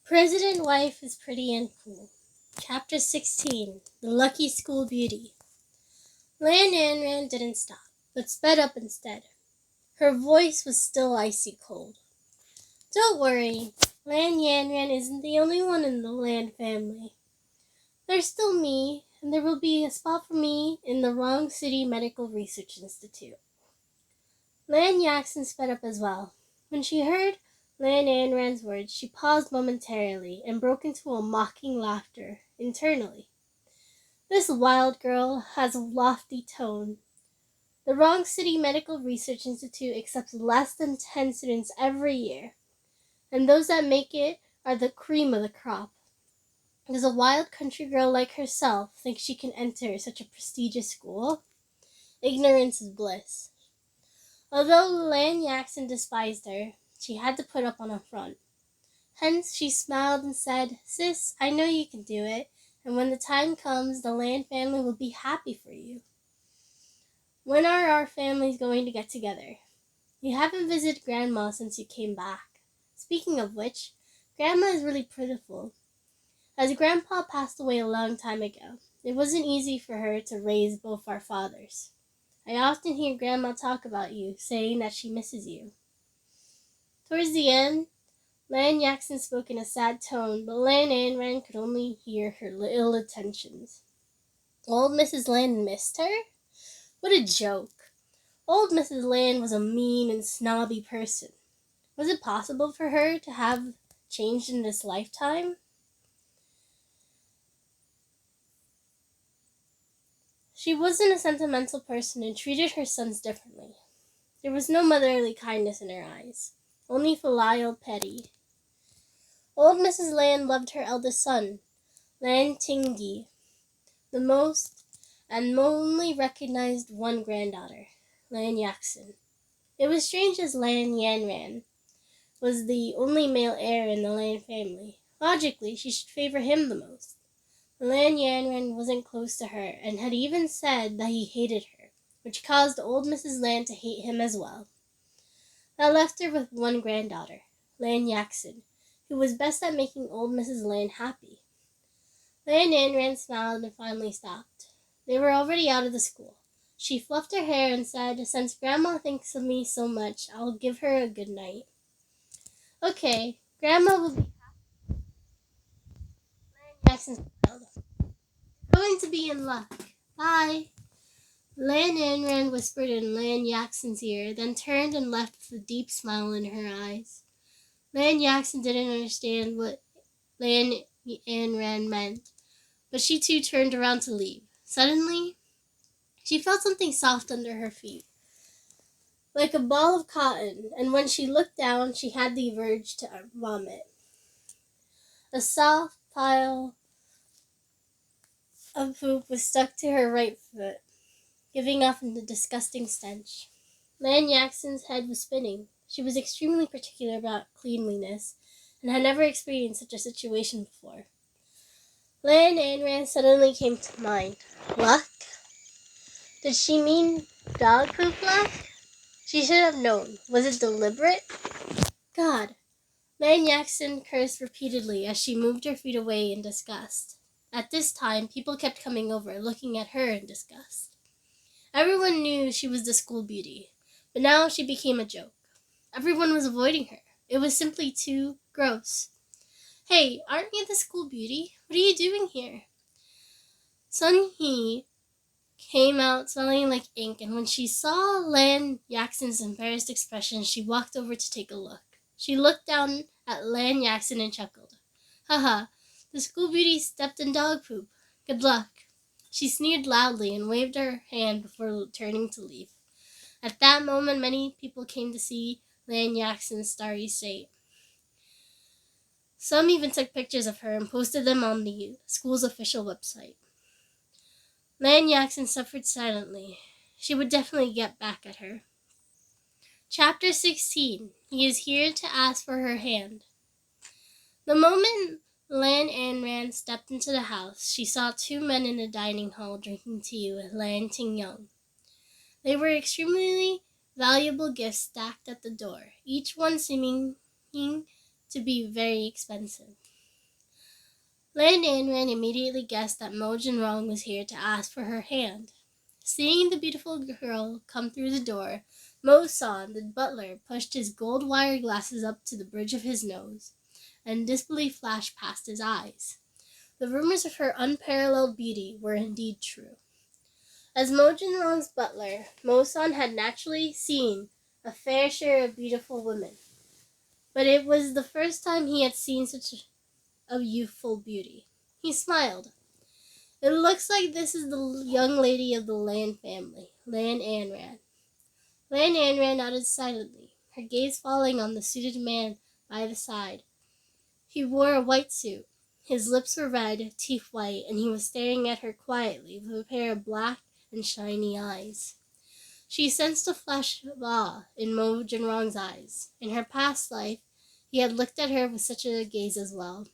President Wife is Pretty and Cool. Chapter 16 The Lucky School Beauty. Lan Anran didn't stop, but sped up instead. Her voice was still icy cold. Don't worry, Lan Yanran isn't the only one in the Lan family. There's still me, and there will be a spot for me in the Wrong City Medical Research Institute. Lan Yaxon sped up as well. When she heard Lan Anran's words, she paused momentarily and broke into a mocking laughter internally. This wild girl has a lofty tone. The Wrong City Medical Research Institute accepts less than 10 students every year, and those that make it are the cream of the crop. Does a wild country girl like herself think she can enter such a prestigious school? Ignorance is bliss. Although Lan Yaxon despised her, she had to put up on a front. Hence, she smiled and said, "Sis, I know you can do it, and when the time comes, the Lan family will be happy for you." When are our families going to get together? You haven't visited Grandma since you came back. Speaking of which, Grandma is really pitiful. As Grandpa passed away a long time ago, it wasn't easy for her to raise both our fathers. I often hear Grandma talk about you, saying that she misses you. Towards the end, Lan Yaxon spoke in a sad tone, but Lan Anran could only hear her ill intentions. Old Mrs. Lan missed her? What a joke. Old Mrs. Lan was a mean and snobby person. Was it possible for her to have changed in this lifetime? She wasn't a sentimental person and treated her sons differently. There was no motherly kindness in her eyes, only filial pity. Old Mrs. Lan loved her eldest son, Lan Tingyi, the most, and only recognized one granddaughter, Lan Yaxon. It was strange as Lan Yanran was the only male heir in the Lan family. Logically, she should favor him the most. Lan Yanran wasn't close to her and had even said that he hated her, which caused old Mrs. Lan to hate him as well. That left her with one granddaughter, Lan Yaxon, who was best at making old Mrs. Lan happy. Lan Yanran smiled and finally stopped. They were already out of the school. She fluffed her hair and said, "Since Grandma thinks of me so much, I'll give her a good night." "Okay, Grandma will be happy." Lan Yaxon smiled. "Going to be in luck. Bye." Lan Anran whispered in Lan Yaxon's ear, then turned and left with a deep smile in her eyes. Lan Yaxon didn't understand what Lan Anran meant, but she too turned around to leave. Suddenly, she felt something soft under her feet, like a ball of cotton, and when she looked down, she had the urge to vomit. A soft pile of poop was stuck to her right foot, giving off a disgusting stench. Lan Yaxon's head was spinning. She was extremely particular about cleanliness and had never experienced such a situation before. Lan Anran suddenly came to mind. Luck? Did she mean dog poop luck? She should have known. Was it deliberate? God! Lan Yaxon cursed repeatedly as she moved her feet away in disgust. At this time, people kept coming over, looking at her in disgust. Everyone knew she was the school beauty, but now she became a joke. Everyone was avoiding her. It was simply too gross. "Hey, aren't you the school beauty? What are you doing here?" Sun Hee came out smelling like ink, and when she saw Lan Yaxon's embarrassed expression, she walked over to take a look. She looked down at Lan Yaxon and chuckled. "Haha, the school beauty stepped in dog poop. Good luck." She sneered loudly and waved her hand before turning to leave. At that moment, many people came to see Lan Yaxon's starry state. Some even took pictures of her and posted them on the school's official website. Lan Yaxon suffered silently. She would definitely get back at her. Chapter 16. He is here to ask for her hand. The moment Lan Anran stepped into the house, she saw two men in the dining hall drinking tea with Lan Tingyoung. They were extremely valuable gifts stacked at the door, each one seeming to be very expensive. Lan Anran immediately guessed that Mo Jinrong was here to ask for her hand. Seeing the beautiful girl come through the door, Mo San, the butler, pushed his gold wire glasses up to the bridge of his nose, and disbelief flashed past his eyes. The rumors of her unparalleled beauty were indeed true. As Mo Jinrong's butler, Mo San had naturally seen a fair share of beautiful women, but it was the first time he had seen such a youthful beauty. He smiled. It looks like this is the young lady of the Lan family, Lan Anran. Lan Anran nodded silently, her gaze falling on the suited man by the side. He wore a white suit. His lips were red, teeth white, and he was staring at her quietly with a pair of black and shiny eyes. She sensed a flash of awe in Mo Jinrong's eyes. In her past life, he had looked at her with such a gaze as well.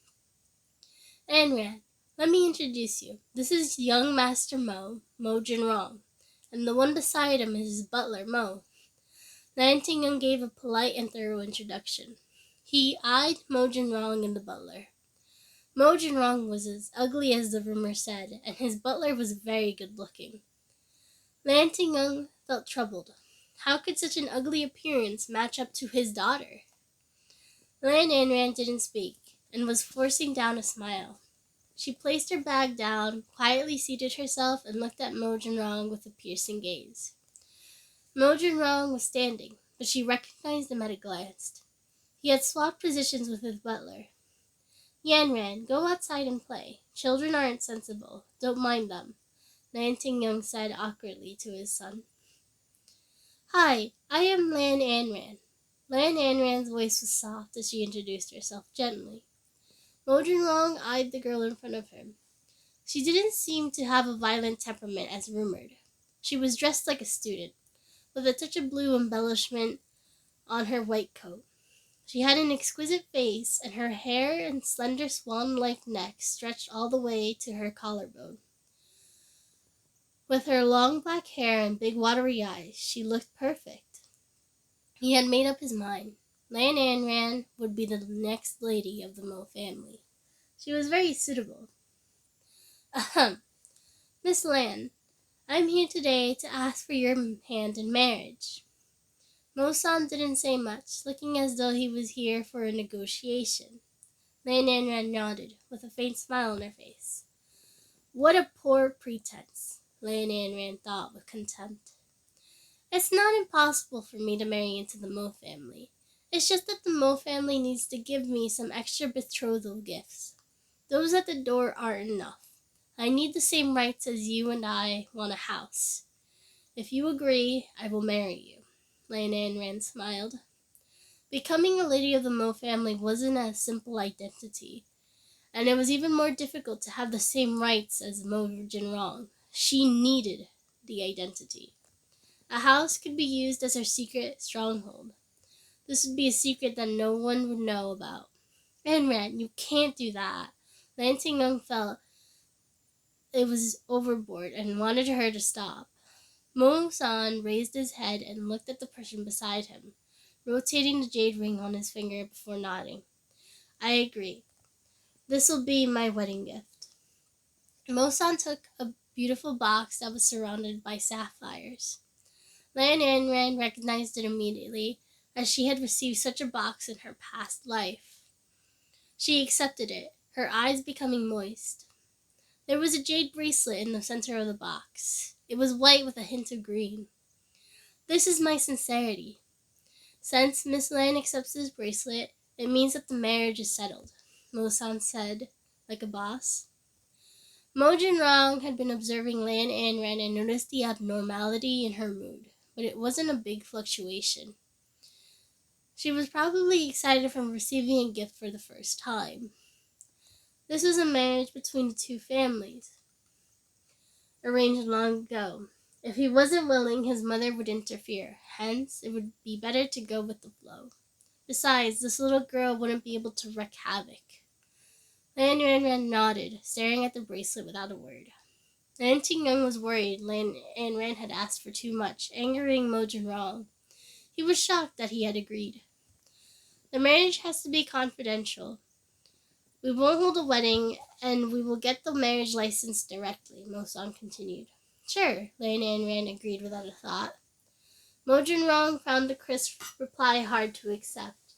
Anran, let me introduce you. This is young Master Mo, Mo Jinrong, and the one beside him is his butler, Mo. Lan Tingyun gave a polite and thorough introduction. He eyed Mo Jinrong and the butler. Mo Jinrong was as ugly as the rumor said, and his butler was very good-looking. Lan Tingyun felt troubled. How could such an ugly appearance match up to his daughter? Lan Anran didn't speak, and was forcing down a smile. She placed her bag down, quietly seated herself, and looked at Mo Jinrong with a piercing gaze. Mo Jinrong was standing, but she recognized him at a glance. He had swapped positions with his butler. Yanran, go outside and play. Children aren't sensible. Don't mind them, Lan Tingyun said awkwardly to his son. Hi, I am Lan Anran. Lan Anran's voice was soft as she introduced herself gently. Mo Jinrong eyed the girl in front of him. She didn't seem to have a violent temperament as rumored. She was dressed like a student, with a touch of blue embellishment on her white coat. She had an exquisite face, and her hair and slender swan-like neck stretched all the way to her collarbone. With her long black hair and big watery eyes, she looked perfect. He had made up his mind. Lan Anran would be the next lady of the Mo family. She was very suitable. Ahem. Miss Lan, I'm here today to ask for your hand in marriage. Mo San didn't say much, looking as though he was here for a negotiation. Lan Anran nodded, with a faint smile on her face. What a poor pretense, Lan Anran thought with contempt. It's not impossible for me to marry into the Mo family. It's just that the Mo family needs to give me some extra betrothal gifts. Those at the door aren't enough. I need the same rights as you, and I want a house. If you agree, I will marry you. Lan Anran smiled. Becoming a lady of the Mo family wasn't a simple identity, and it was even more difficult to have the same rights as Mo Jinrong. She needed the identity. A house could be used as her secret stronghold. This would be a secret that no one would know about. Anran, you can't do that. Lan Tingyun felt it was overboard and wanted her to stop. Mo San raised his head and looked at the person beside him, rotating the jade ring on his finger before nodding. I agree. This will be my wedding gift. Mo San took a beautiful box that was surrounded by sapphires. Lan Anran recognized it immediately, as she had received such a box in her past life. She accepted it, her eyes becoming moist. There was a jade bracelet in the center of the box. It was white with a hint of green. This is my sincerity. Since Miss Lan accepts this bracelet, it means that the marriage is settled, Mo San said, like a boss. Mo Jinrong had been observing Lan Anran and noticed the abnormality in her mood, but it wasn't a big fluctuation. She was probably excited from receiving a gift for the first time. This was a marriage between the two families, arranged long ago. If he wasn't willing, his mother would interfere. Hence, it would be better to go with the flow. Besides, this little girl wouldn't be able to wreak havoc. Lan Anran nodded, staring at the bracelet without a word. Lan Tingyun was worried Lan Anran had asked for too much, angering Mo Jinrong. He was shocked that he had agreed. The marriage has to be confidential. We won't hold a wedding, and we will get the marriage license directly, Mosan continued. Sure, Lan and Ran agreed without a thought. Mojin Rong found the crisp reply hard to accept.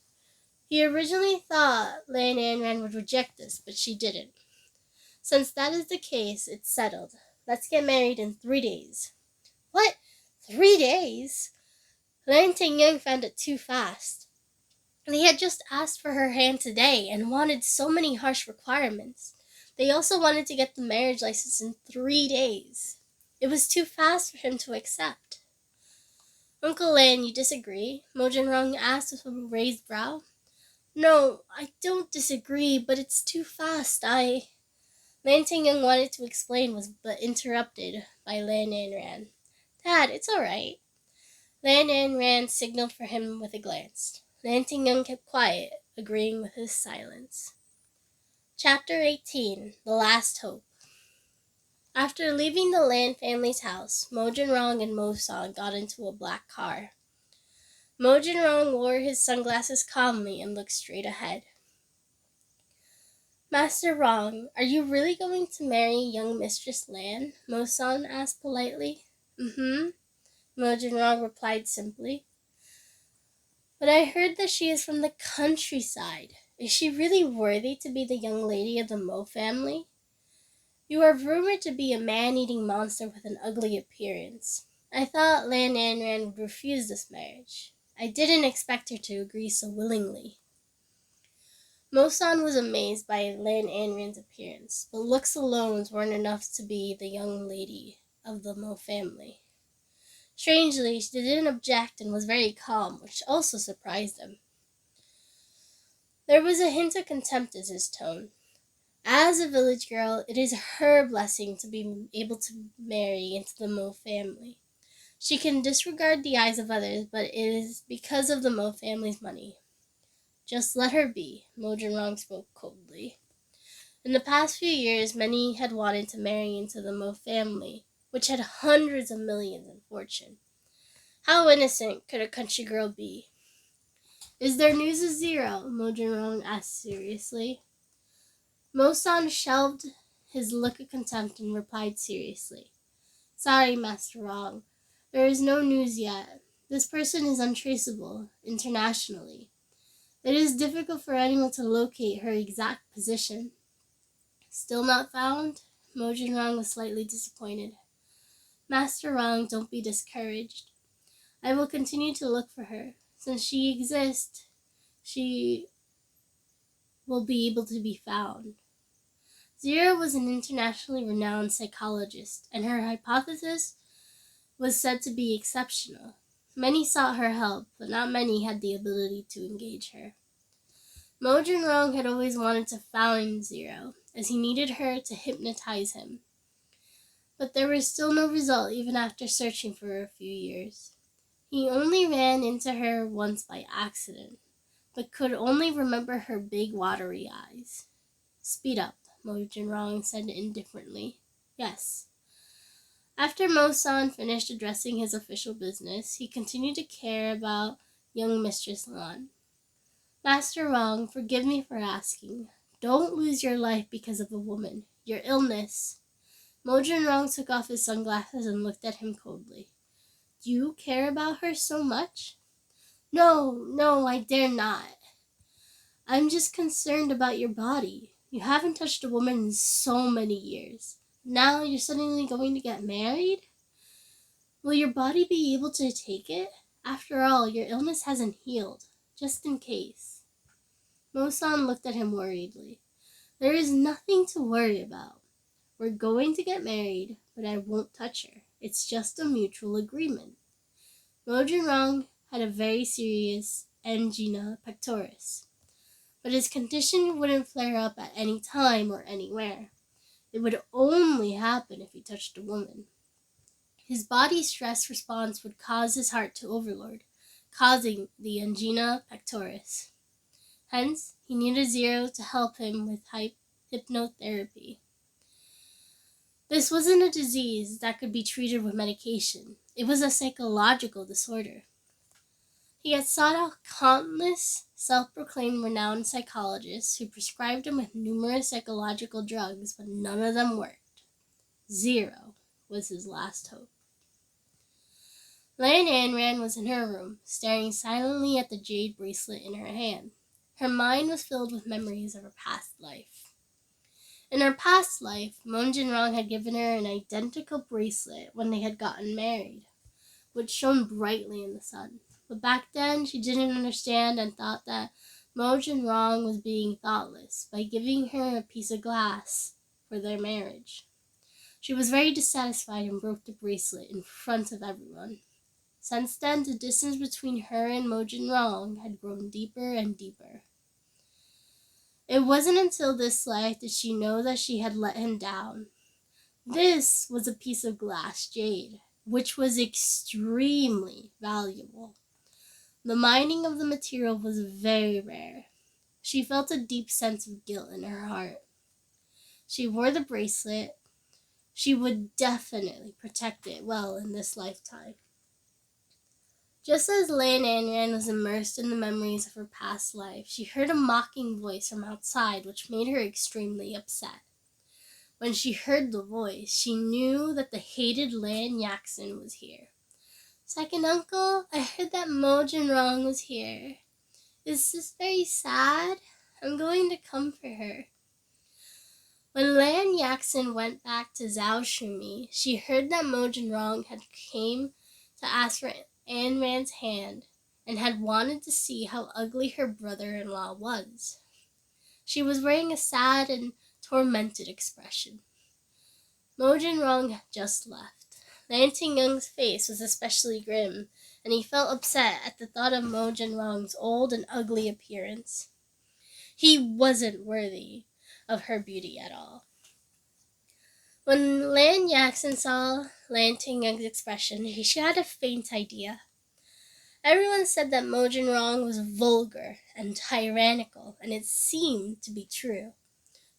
He originally thought Lan and Ran would reject this, but she didn't. Since that is the case, it's settled. Let's get married in 3 days. What? 3 days? Lan Tingyang found it too fast. They had just asked for her hand today and wanted so many harsh requirements. They also wanted to get the marriage license in 3 days. It was too fast for him to accept. Uncle Lan, you disagree? Mojin Rong asked with a raised brow. No, I don't disagree, but it's too fast. Lan Tingyang wanted to explain, but interrupted by Lan and Ran. Dad, it's all right. Lan and Ran signaled for him with a glance. Lan Tingyang kept quiet, agreeing with his silence. Chapter 18, The Last Hope. After leaving the Lan family's house, Mojin Rong and Mosan got into a black car. Mojin Rong wore his sunglasses calmly and looked straight ahead. Master Rong, are you really going to marry young Mistress Lan? Mosan asked politely. Mojin Rong replied simply. But I heard that she is from the countryside. Is she really worthy to be the young lady of the Mo family? You are rumored to be a man-eating monster with an ugly appearance. I thought Lan and Ran would refuse this marriage. I didn't expect her to agree so willingly. Mosan was amazed by Lan and Ran's appearance, but looks alone weren't enough to be the young lady of the Mo family. Strangely, she didn't object and was very calm, which also surprised him. There was a hint of contempt in his tone. As a village girl, it is her blessing to be able to marry into the Mo family. She can disregard the eyes of others, but it is because of the Mo family's money. Just let her be, Mojin Rong spoke coldly. In the past few years, many had wanted to marry into the Mo family, which had hundreds of millions in fortune. How innocent could a country girl be? Is there news of Zero? Mojin Rong asked seriously. Mosan shelved his look of contempt and replied seriously. Sorry, Master Rong. There is no news yet. This person is untraceable internationally. It is difficult for anyone to locate her exact position. Still not found? Mojin Rong was slightly disappointed. Master Rong, don't be discouraged. I will continue to look for her. Since she exists, she will be able to be found. Zero was an internationally renowned psychologist, and her hypothesis was said to be exceptional. Many sought her help, but not many had the ability to engage her. Mojin Rong had always wanted to find Zero, as he needed her to hypnotize him. But there was still no result even after searching for a few years. He only ran into her once by accident, but could only remember her big watery eyes. Speed up, Mojin Rong said indifferently. Yes. After Mosan finished addressing his official business, he continued to care about young Mistress Lan. Master Rong, forgive me for asking. Don't lose your life because of a woman. Your illness. Mojin Rong took off his sunglasses and looked at him coldly. Do you care about her so much? No, I dare not. I'm just concerned about your body. You haven't touched a woman in so many years. Now you're suddenly going to get married? Will your body be able to take it? After all, your illness hasn't healed. Just in case. Mosan looked at him worriedly. There is nothing to worry about. We're going to get married, but I won't touch her. It's just a mutual agreement. Mojin Rong had a very serious angina pectoris, but his condition wouldn't flare up at any time or anywhere. It would only happen if he touched a woman. His body's stress response would cause his heart to overload, causing the angina pectoris. Hence, he needed Zero to help him with hypnotherapy. This wasn't a disease that could be treated with medication. It was a psychological disorder. He had sought out countless self-proclaimed renowned psychologists who prescribed him with numerous psychological drugs, but none of them worked. Zero was his last hope. Lan Ayn Rand was in her room, staring silently at the jade bracelet in her hand. Her mind was filled with memories of her past life. In her past life, Moon Jinrong had given her an identical bracelet when they had gotten married, which shone brightly in the sun. But back then, she didn't understand and thought that Mo Jinrong was being thoughtless by giving her a piece of glass for their marriage. She was very dissatisfied and broke the bracelet in front of everyone. Since then, the distance between her and Mo Jinrong had grown deeper and deeper. It wasn't until this life did she know that she had let him down. This was a piece of glass jade, which was extremely valuable. The mining of the material was very rare. She felt a deep sense of guilt in her heart. She wore the bracelet. She would definitely protect it well in this lifetime. Just as Lan Ayn Rand was immersed in the memories of her past life, she heard a mocking voice from outside, which made her extremely upset. When she heard the voice, she knew that the hated Lan Yaxin was here. "Second uncle, I heard that Mo Jinrong was here. Is this very sad? I'm going to come for her." When Lan Yaxin went back to Zhao Shumi, she heard that Mo Jinrong had came to ask for Ayn Rand's hand and had wanted to see how ugly her brother-in-law was. She was wearing a sad and tormented expression. Mo Jinrong had just left. Lan Tingyung's face was especially grim, and he felt upset at the thought of Mo Jinrong's old and ugly appearance. He wasn't worthy of her beauty at all. When Lan Yaxin saw Lan Tingyung's expression, she had a faint idea. Everyone said that Mo Jinrong was vulgar and tyrannical, and it seemed to be true.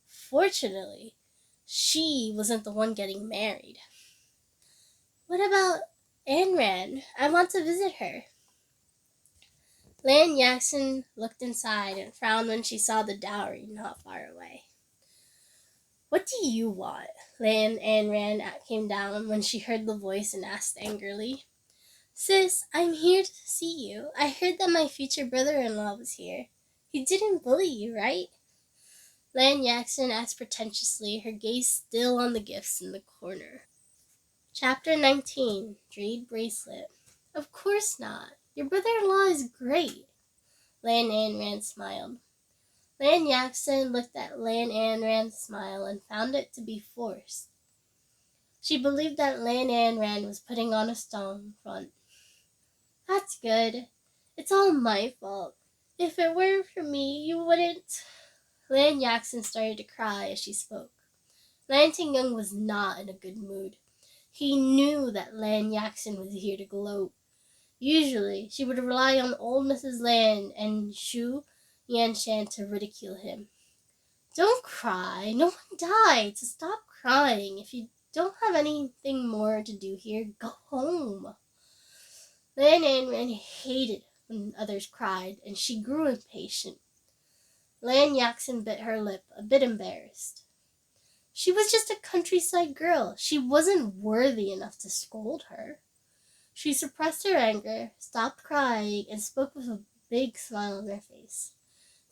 Fortunately, she wasn't the one getting married. "What about Ayn Rand? I want to visit her." Lan Yaxin looked inside and frowned when she saw the dowry not far away. "What do you want?" Lan Ayn Rand came down when she heard the voice and asked angrily. "Sis, I'm here to see you. I heard that my future brother-in-law was here. He didn't bully you, right?" Lan Yaxin asked pretentiously, her gaze still on the gifts in the corner. Chapter 19, Jade Bracelet. "Of course not. Your brother-in-law is great." Lan Ayn Rand smiled. Lan Yaxin looked at Lan Ayn Rand's smile and found it to be forced. She believed that Lan Ayn Rand was putting on a strong front. "That's good. It's all my fault. If it weren't for me, you wouldn't." Lan Yaxin started to cry as she spoke. Lan Tingyung was not in a good mood. He knew that Lan Yaxin was here to gloat. Usually, she would rely on old Mrs. Lan and Shu Yanshan to ridicule him. "Don't cry. No one died, so stop crying. If you don't have anything more to do here, go home." Lan Ayn Rand hated when others cried, and she grew impatient. Lan Yaxin bit her lip, a bit embarrassed. She was just a countryside girl. She wasn't worthy enough to scold her. She suppressed her anger, stopped crying, and spoke with a big smile on her face.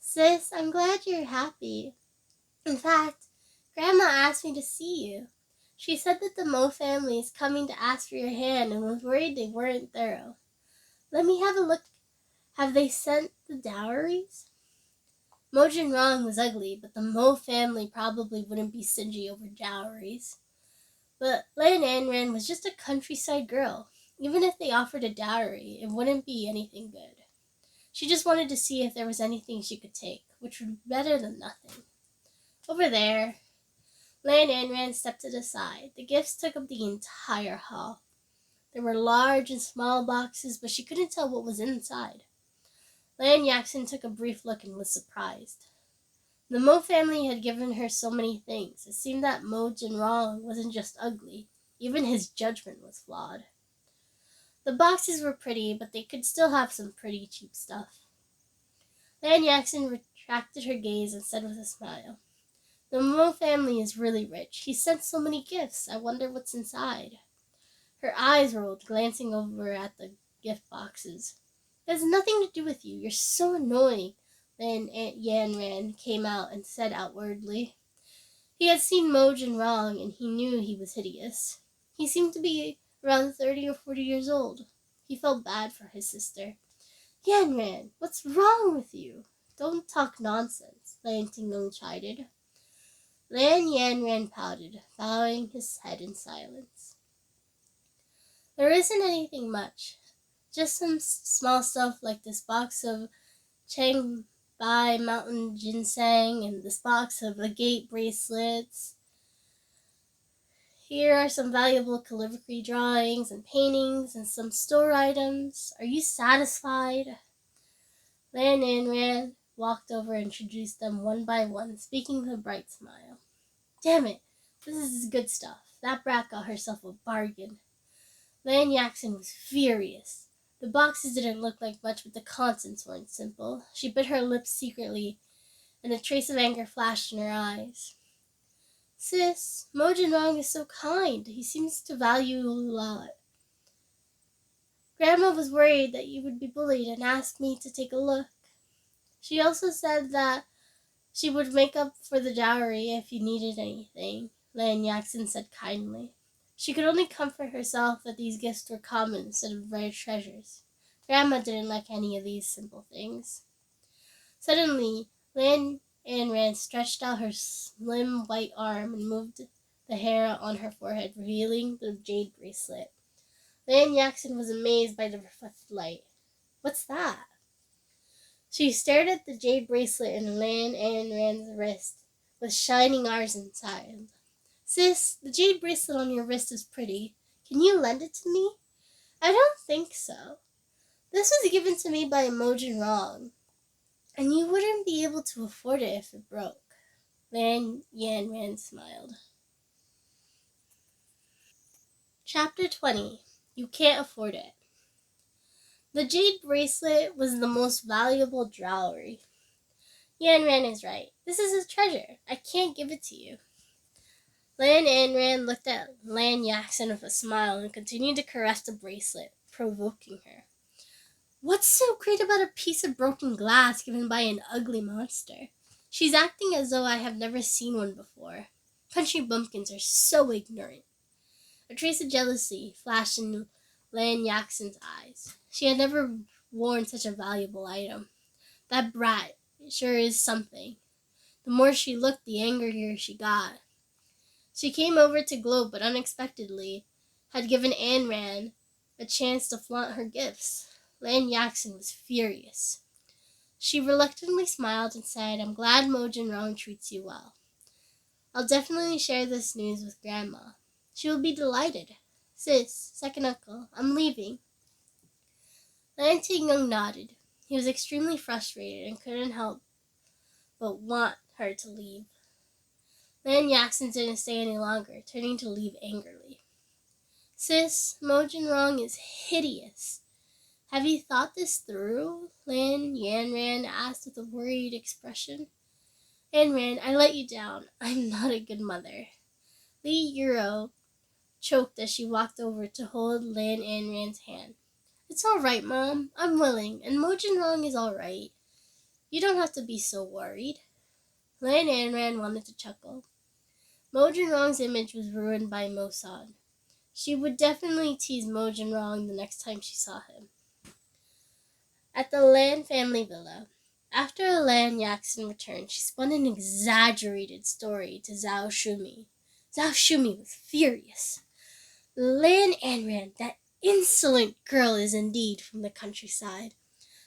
"Sis, I'm glad you're happy. In fact, Grandma asked me to see you. She said that the Mo family is coming to ask for your hand and was worried they weren't thorough. Let me have a look. Have they sent the dowries?" Mo Jinrong was ugly, but the Mo family probably wouldn't be stingy over dowries. But Lan Ayn Rand was just a countryside girl. Even if they offered a dowry, it wouldn't be anything good. She just wanted to see if there was anything she could take, which would be better than nothing. Over there. Lan Ayn Rand stepped to the side. The gifts took up the entire hall. There were large and small boxes, but she couldn't tell what was inside. Lan Yaxin took a brief look and was surprised. The Mo family had given her so many things. It seemed that Mo Jinrong wasn't just ugly. Even his judgment was flawed. The boxes were pretty, but they could still have some pretty cheap stuff. Lan Yaxon retracted her gaze and said with a smile, "The Mo family is really rich. He sent so many gifts. I wonder what's inside." Her eyes rolled, glancing over at the gift boxes. "It has nothing to do with you. You're so annoying," Then Aunt Yanran came out and said outwardly. He had seen Mojin wrong, and he knew he was hideous. He seemed to be around 30 or 40 years old. He felt bad for his sister. "Yanran, what's wrong with you?" "Don't talk nonsense," Lan Tinglong chided. Lan Yanran pouted, bowing his head in silence. "There isn't anything much. Just some small stuff like this box of Changbai mountain ginseng and this box of agate bracelets. Here are some valuable calligraphy drawings and paintings and some store items. Are you satisfied?" Lan Anran walked over and introduced them one by one, speaking with a bright smile. "Damn it, this is good stuff. That brat got herself a bargain." Lan Yaxon was furious. The boxes didn't look like much, but the contents weren't simple. She bit her lips secretly, and a trace of anger flashed in her eyes. "Sis, Mojin Rong is so kind. He seems to value you a lot. Grandma was worried that you would be bullied and asked me to take a look. She also said that she would make up for the dowry if you needed anything," Lan Yaxon said kindly. She could only comfort herself that these gifts were common instead of rare treasures. Grandma didn't like any of these simple things. Suddenly, Lan Anran stretched out her slim white arm and moved the hair on her forehead, revealing the jade bracelet. Lan Yaxon was amazed by the reflected light. "What's that?" She stared at the jade bracelet in Lan Anran's wrist, with shining eyes inside. "Sis, the jade bracelet on your wrist is pretty. Can you lend it to me?" "I don't think so. This was given to me by Mojin Rong, and you wouldn't be able to afford it if it broke." Lan Yanran smiled. Chapter 20. You Can't Afford It. The jade bracelet was the most valuable jewelry. Yanran is right. This is a treasure. I can't give it to you. Lan Anran looked at Lan Yaxon with a smile and continued to caress the bracelet, provoking her. "What's so great about a piece of broken glass given by an ugly monster? She's acting as though I have never seen one before. Country bumpkins are so ignorant." A trace of jealousy flashed in Lan Yaxon's eyes. She had never worn such a valuable item. "That brat sure is something." The more she looked, the angrier she got. She came over to gloat, but unexpectedly had given Anran a chance to flaunt her gifts. Lan Yaxon was furious. She reluctantly smiled and said, "I'm glad Mojin Rong treats you well. I'll definitely share this news with Grandma. She will be delighted. Sis, second uncle, I'm leaving." Lan Tingyong nodded. He was extremely frustrated and couldn't help but want her to leave. Lan Yaxon didn't stay any longer, turning to leave angrily. "Sis, Mojin Rong is hideous. Have you thought this through?" Lan Yanran asked with a worried expression. "Yanran, I let you down. I'm not a good mother." Li Euro choked as she walked over to hold Lan Yanran's hand. "It's all right, Mom. I'm willing, and Mojin Rong is all right. You don't have to be so worried." Lan Yanran wanted to chuckle. Mojin Rong's image was ruined by Mosan. She would definitely tease Mojin Rong the next time she saw him. At the Lan family villa, after Lan Yaxon returned, she spun an exaggerated story to Zhao Shumi. Zhao Shumi was furious. "Lan Anran, that insolent girl is indeed from the countryside.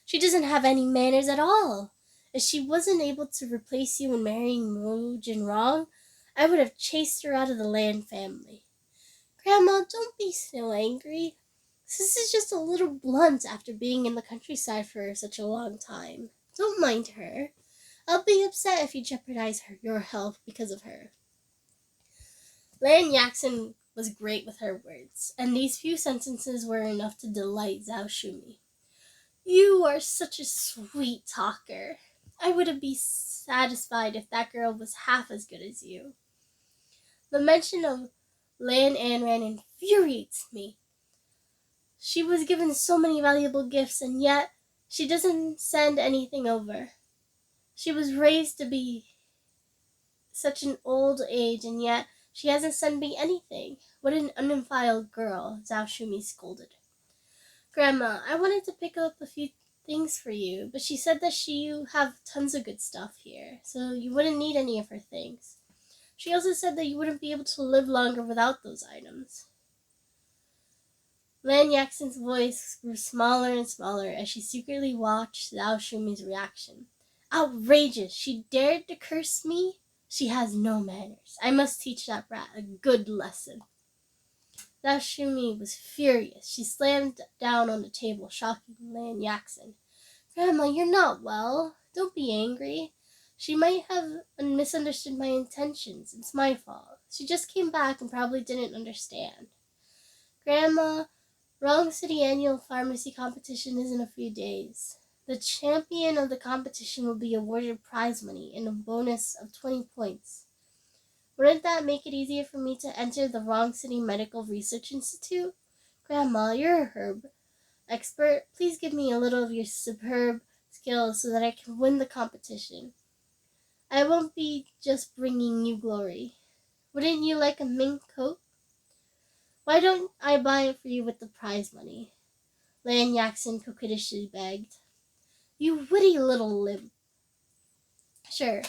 She doesn't have any manners at all. If she wasn't able to replace you in marrying Mojin Rong, I would have chased her out of the Lan family." "Grandma, don't be so angry. Sis is just a little blunt after being in the countryside for such a long time. Don't mind her. I'll be upset if you jeopardize your health because of her." Lan Yaxon was great with her words, and these few sentences were enough to delight Zhao Shumi. "You are such a sweet talker. I wouldn't be satisfied if that girl was half as good as you." The mention of Lan Anran infuriates me. She was given so many valuable gifts, and yet she doesn't send anything over. She was raised to be such an old age, and yet she hasn't sent me anything. What an undefiled girl, Zhao Shumi scolded. "Grandma, I wanted to pick up a few things for you, but she said that you have tons of good stuff here, so you wouldn't need any of her things. She also said that you wouldn't be able to live longer without those items." Lan Yaxin's voice grew smaller and smaller as she secretly watched Zhao Shumi's reaction. "Outrageous! She dared to curse me? She has no manners. I must teach that brat a good lesson." Zhao Shumi was furious. She slammed down on the table, shocking Lan Yaxin. "Grandma, you're not well. Don't be angry. She might have misunderstood my intentions. It's my fault. She just came back and probably didn't understand." "Grandma, Wrong City annual pharmacy competition is in a few days. The champion of the competition will be awarded prize money and a bonus of 20 points. Wouldn't that make it easier for me to enter the Wrong City Medical Research Institute? Grandma, you're a herb expert. Please give me a little of your superb skills so that I can win the competition. I won't be just bringing you glory. Wouldn't you like a mink coat? Why don't I buy it for you with the prize money?" Lan Yaxin coquettishly begged. "You witty little limp. Sure,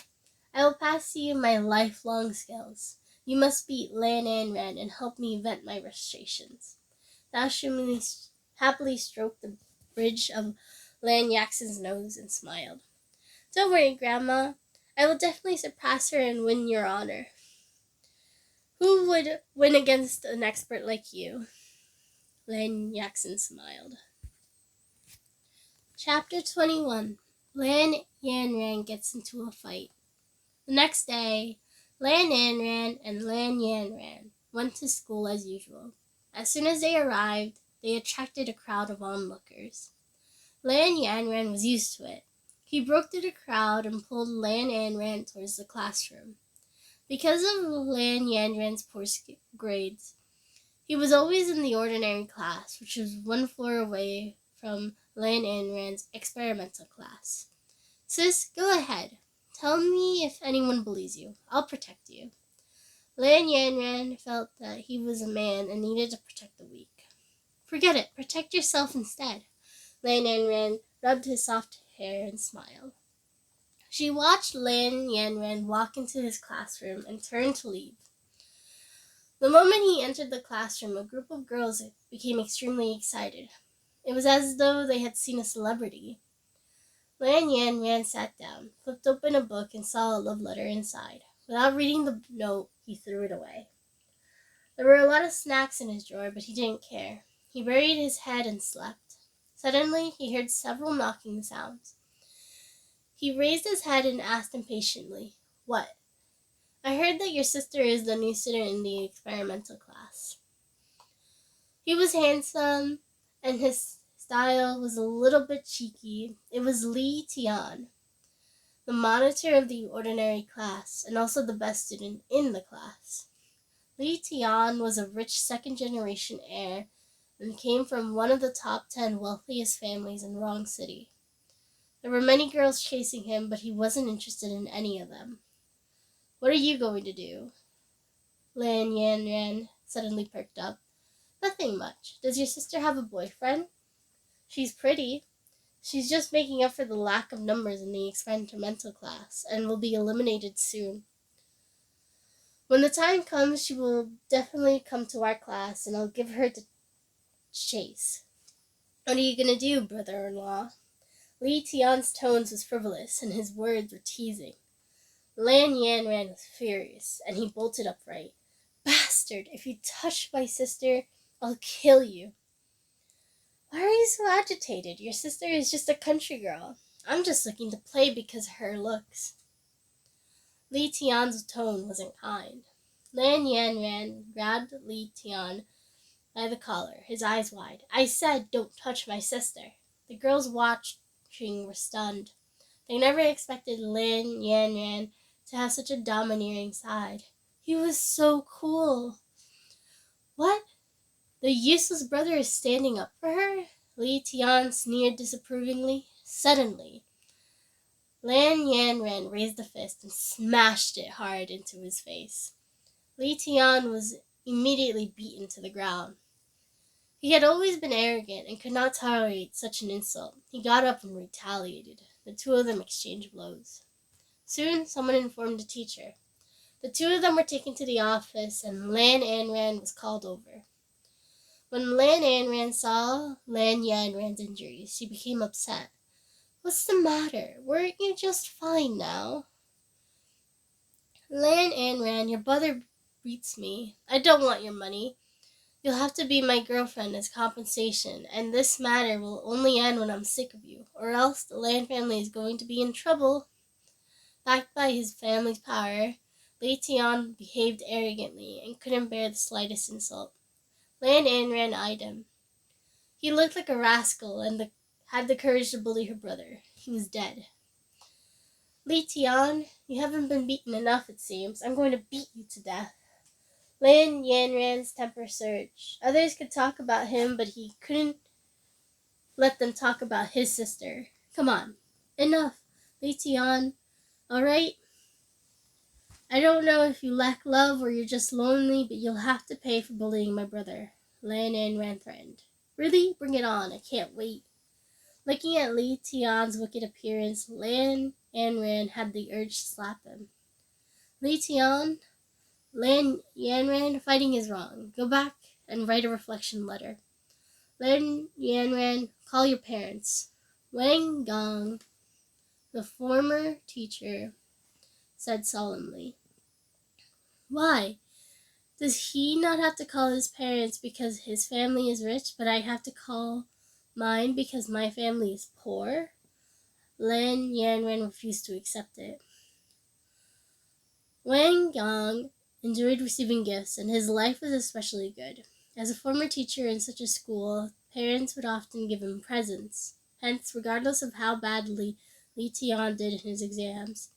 I will pass you my lifelong skills. You must beat Lan Anran and help me vent my frustrations." Zhao Shumi happily stroked the bridge of Lan Yaxin's nose and smiled. "Don't worry, Grandma. I will definitely surpass her and win your honor." "Who would win against an expert like you?" Lan Yaxin smiled. Chapter 21. Lan Yanran gets into a fight. The next day, Lan Anran and Lan Yanran went to school as usual. As soon as they arrived, they attracted a crowd of onlookers. Lan Yanran was used to it. He broke through the crowd and pulled Lan Anran towards the classroom. Because of Lan Yanran's poor grades, he was always in the ordinary class, which was one floor away from Lan Anran's experimental class. "Sis, go ahead. Tell me if anyone bullies you. I'll protect you." Lan Yanran felt that he was a man and needed to protect the weak. "Forget it. Protect yourself instead." Lan Yanran rubbed his soft hair and smiled. She watched Lan Yanran walk into his classroom and turn to leave. The moment he entered the classroom, a group of girls became extremely excited. It was as though they had seen a celebrity. Lan Yanran sat down, flipped open a book, and saw a love letter inside. Without reading the note, he threw it away. There were a lot of snacks in his drawer, but he didn't care. He buried his head and slept. Suddenly, he heard several knocking sounds. He raised his head and asked impatiently, "What?" "I heard that your sister is the new student in the experimental class." He was handsome, and his style was a little bit cheeky. It was Li Tian, the monitor of the ordinary class, and also the best student in the class. Li Tian was a rich second-generation heir and came from one of the top 10 wealthiest families in Wrong City. There were many girls chasing him, but he wasn't interested in any of them. "What are you going to do?" Lan Yanran suddenly perked up. "Nothing much. Does your sister have a boyfriend?" "She's pretty. She's just making up for the lack of numbers in the experimental class and will be eliminated soon. When the time comes, she will definitely come to our class, and I'll give her to chase." "What are you going to do, brother-in-law?" Li Tian's tones was frivolous, and his words were teasing. Lan Yanran was furious, and he bolted upright. "Bastard! If you touch my sister, I'll kill you." "Why are you so agitated? Your sister is just a country girl. I'm just looking to play because of her looks." Li Tian's tone wasn't kind. Lan Yan Ran grabbed Li Tian by the collar, his eyes wide. "I said, don't touch my sister." The girls watching were stunned. They never expected Lan Yan Ran to have such a domineering side. He was so cool. "What? The useless brother is standing up for her?" Li Tian sneered disapprovingly. Suddenly, Lan Yan Ran raised a fist and smashed it hard into his face. Li Tian was immediately beaten to the ground. He had always been arrogant and could not tolerate such an insult. He got up and retaliated. The two of them exchanged blows. Soon, someone informed the teacher. The two of them were taken to the office, and Lan Yan Ran was called over. When Lan Yan Ran saw Lan Yan Ran's injuries, she became upset. "What's the matter? Weren't you just fine now?" "Lan Yan Ran, your brother beats me. I don't want your money. You'll have to be my girlfriend as compensation, and this matter will only end when I'm sick of you, or else the Lan family is going to be in trouble." Backed by his family's power, Li Tian behaved arrogantly and couldn't bear the slightest insult. Lan Yan Ran eyed him. He looked like a rascal and had the courage to bully her brother. He was dead. "Li Tian, you haven't been beaten enough, it seems. I'm going to beat you to death." Lan Yan Ran's temper surged. Others could talk about him, but he couldn't let them talk about his sister. "Come on, enough, Li Tian. All right? I don't know if you lack love or you're just lonely, but you'll have to pay for bullying my brother," Lan Yan Ran threatened. "Really? Bring it on. I can't wait." Looking at Li Tian's wicked appearance, Lan Yan Ran had the urge to slap him. "Li Tian, Lan Yan Ran, fighting is wrong. Go back and write a reflection letter. Lan Yan Ran, call your parents." Wang Gong, the former teacher, said solemnly. "Why? Does he not have to call his parents because his family is rich, but I have to call mine because my family is poor?" Lan Yan Ran refused to accept it. Wang Gong enjoyed receiving gifts, and his life was especially good. As a former teacher in such a school, parents would often give him presents. Hence, regardless of how badly Li Tian did in his exams,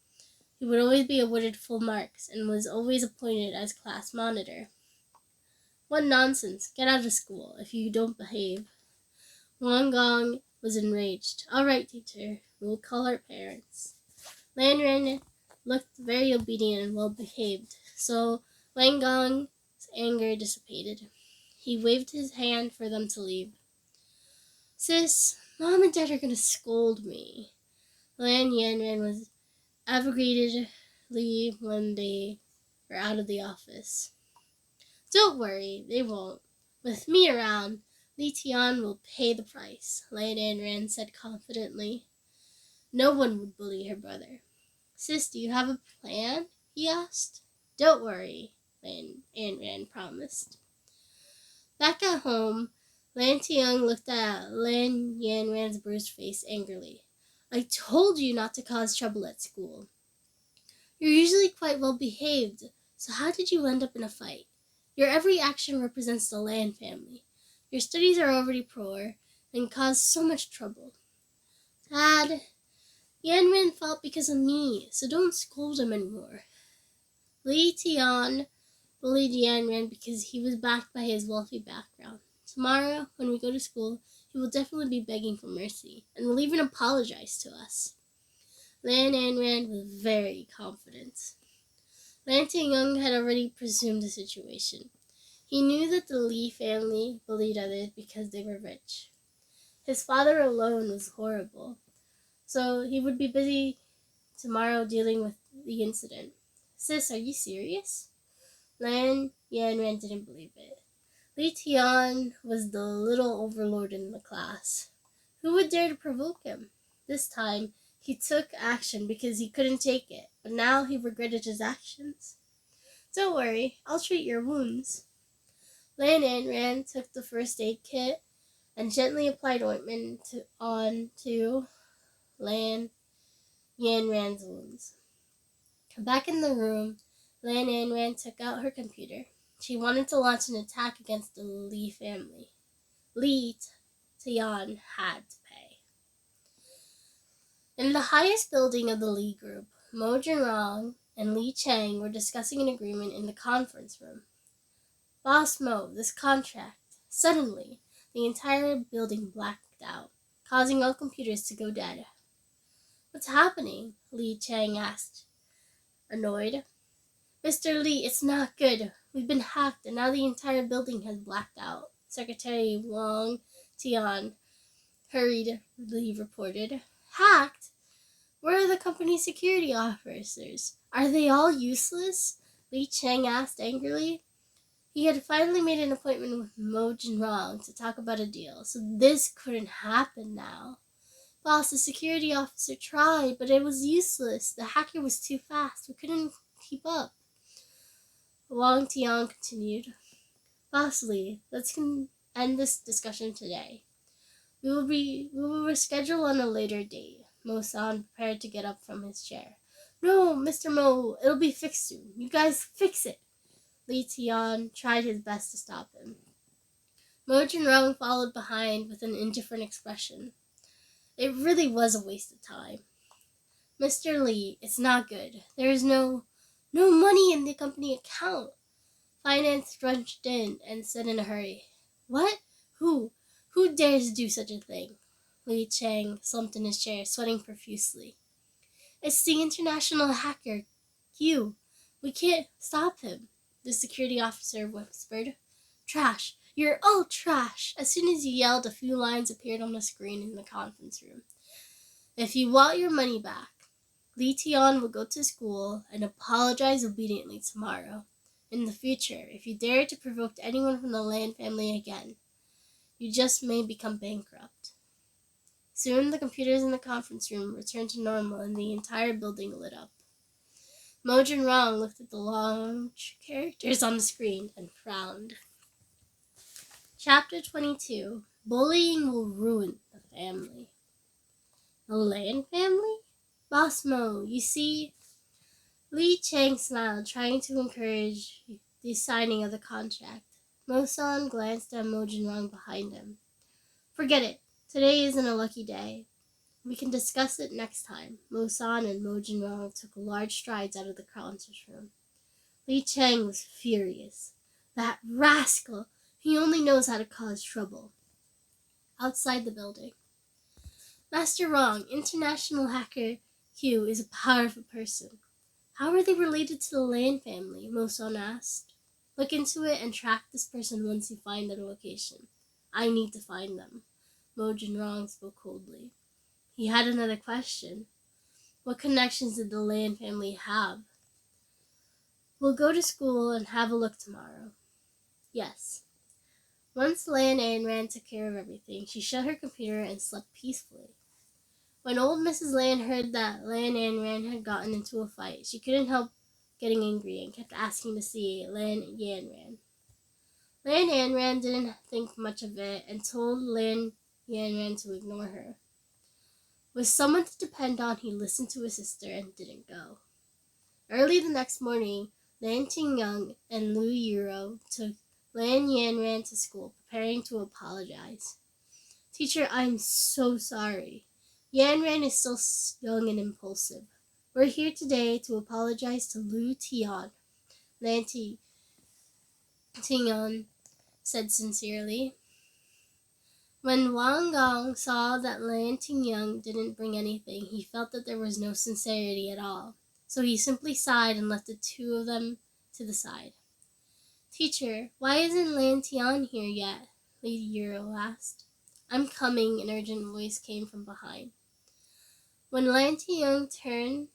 he would always be awarded full marks and was always appointed as class monitor. "What nonsense! Get out of school if you don't behave." Wang Gong was enraged. "All right, teacher, we will call our parents." Lan Ran looked very obedient and well behaved, so Wang Gong's anger dissipated. He waved his hand for them to leave. "Sis, Mom and Dad are going to scold me." Lan Yan Ran was aggravatingly when they were out of the office. "Don't worry, they won't. With me around, Li Tian will pay the price," Lan Yan Ran said confidently. No one would bully her brother. "Sis, do you have a plan?" he asked. "Don't worry," Lan Yan Ran promised. Back at home, Lan Tian looked at Lan Yan Ran's bruised face angrily. "I told you not to cause trouble at school. You're usually quite well behaved, so how did you end up in a fight? Your every action represents the Lan family. Your studies are already poor and cause so much trouble. Dad, Yan Ran fought because of me, so don't scold him anymore." Li Tian bullied Yan Ran because he was backed by his wealthy background. "Tomorrow, when we go to school, he will definitely be begging for mercy, and will even apologize to us." Lan Yan Ran was very confident. Lan Tingyong had already presumed the situation. He knew that the Li family bullied others because they were rich. His father alone was horrible, so he would be busy tomorrow dealing with the incident. "Sis, are you serious?" Lan Yan Ran didn't believe it. Li Tian was the little overlord in the class. Who would dare to provoke him? This time, he took action because he couldn't take it, but now he regretted his actions. "Don't worry, I'll treat your wounds." Lan Yan Ran took the first aid kit and gently applied ointment onto Lan Yan Ran's wounds. Back in the room, Lan Anran took out her computer. She wanted to launch an attack against the Li family. Li Tian had to pay. In the highest building of the Li group, Mo Jinrong and Li Chang were discussing an agreement in the conference room. Boss Mo, this contract. Suddenly, the entire building blacked out, causing all computers to go dead. What's happening? Li Chang asked, annoyed. Mr. Li, it's not good. We've been hacked, and now the entire building has blacked out. Secretary Wang Tian hurriedly reported. Hacked? Where are the company's security officers? Are they all useless? Li Chang asked angrily. He had finally made an appointment with Mo Jinrong to talk about a deal, so this couldn't happen now. Boss, the security officer tried, but it was useless. The hacker was too fast. We couldn't keep up. Wang Tian continued. Boss Li, let's end this discussion today. We will reschedule on a later date. Mo-san prepared to get up from his chair. No, Mr. Mo, it'll be fixed soon. You guys fix it. Li Tian tried his best to stop him. Mo Jinrong followed behind with an indifferent expression. It really was a waste of time. Mr. Li, it's not good. There is no money in the company account. Finance runched in and said in a hurry, What? Who dares do such a thing? Li Chang slumped in his chair, sweating profusely. It's the international hacker, Q. We can't stop him, the security officer whispered. Trash. You're all trash. As soon as you yelled, a few lines appeared on the screen in the conference room. If you want your money back, Li Tian will go to school and apologize obediently tomorrow. In the future, if you dare to provoke anyone from the Lan family again, you just may become bankrupt. Soon, the computers in the conference room returned to normal and the entire building lit up. Mo Jinrong looked at the large characters on the screen and frowned. Chapter 22. Bullying will ruin the family. The Lan family? Boss Mo, you see... Li Chang smiled, trying to encourage the signing of the contract. Mo-san glanced at Mo Jinrong behind him. Forget it. Today isn't a lucky day. We can discuss it next time. Mo-san and Mo Jinrong took large strides out of the conference room. Li Chang was furious. That rascal! He only knows how to cause trouble. Outside the building. Master Wrong, international hacker Q, is a powerful person. How are they related to the Lan family? Mo-san asked. Look into it and track this person once you find their location. I need to find them. Mo Jinrong spoke coldly. He had another question. What connections did the Lan family have? We'll go to school and have a look tomorrow. Yes. Once Lan Anran took care of everything, she shut her computer and slept peacefully. When old Mrs. Lan heard that Lan Anran had gotten into a fight, she couldn't help getting angry and kept asking to see Lan Yanran. Lan Anran didn't think much of it and told Lan Yanran to ignore her. With someone to depend on, he listened to his sister and didn't go. Early the next morning, Lan Tingyang and Lu Yuro took Lan Yanran to school, preparing to apologize. Teacher, I'm so sorry. Yanran is still young and impulsive. We're here today to apologize to Lu Tian. Lan Tingyang said sincerely. When Wang Gong saw that Lan Tingyang didn't bring anything, he felt that there was no sincerity at all. So he simply sighed and left the two of them to the side. Teacher, why isn't Lan Tian here yet? Lady Euro asked. I'm coming, an urgent voice came from behind. When Lan Tian turned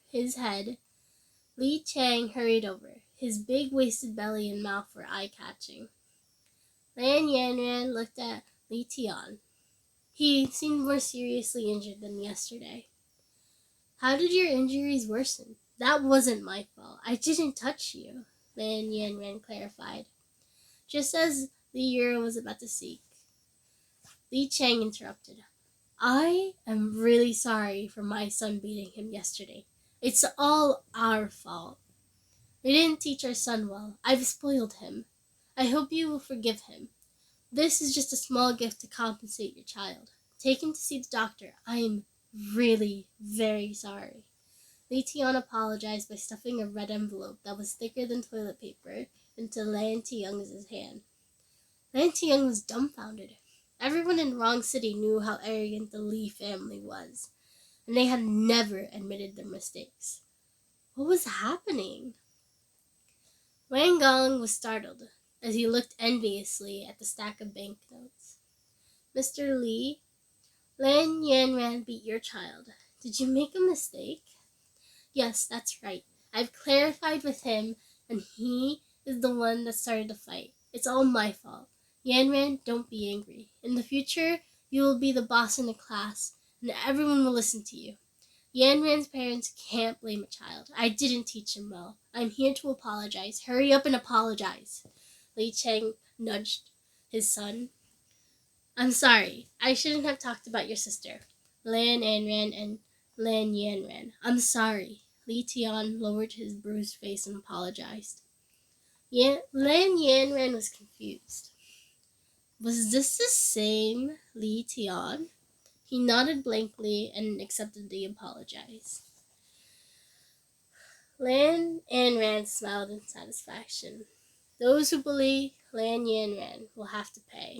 his head, Li Chang hurried over. His big waisted belly and mouth were eye-catching. Lan Yanran looked at Li Tian. He seemed more seriously injured than yesterday. How did your injuries worsen? That wasn't my fault. I didn't touch you, Lan Yanran clarified. Just as Li Yuro was about to speak, Li Chang interrupted. I am really sorry for my son beating him yesterday. It's all our fault. We didn't teach our son well. I've spoiled him. I hope you will forgive him. This is just a small gift to compensate your child. Take him to see the doctor. I am really very sorry." Li Tian apologized by stuffing a red envelope that was thicker than toilet paper into Lan Tian's hand. Lan Tian was dumbfounded. Everyone in Wrong City knew how arrogant the Li family was, and they had never admitted their mistakes. What was happening? Wang Gong was startled as he looked enviously at the stack of banknotes. "Mr. Li, Lan Yanran beat your child. Did you make a mistake?" "Yes, that's right. I've clarified with him, and he is the one that started the fight. It's all my fault. Yanran, don't be angry. In the future, you will be the boss in the class, and everyone will listen to you. Yanran's parents can't blame a child. I didn't teach him well. I'm here to apologize. Hurry up and apologize." Li Cheng nudged his son. "I'm sorry. I shouldn't have talked about your sister, Lan Anran and Lan Yanran. I'm sorry." Li Tian lowered his bruised face and apologized. Lan Yanran was confused. Was this the same Li Tian? He nodded blankly and accepted the apologize. Lan Yanran smiled in satisfaction. Those who bully Lan Yanran will have to pay.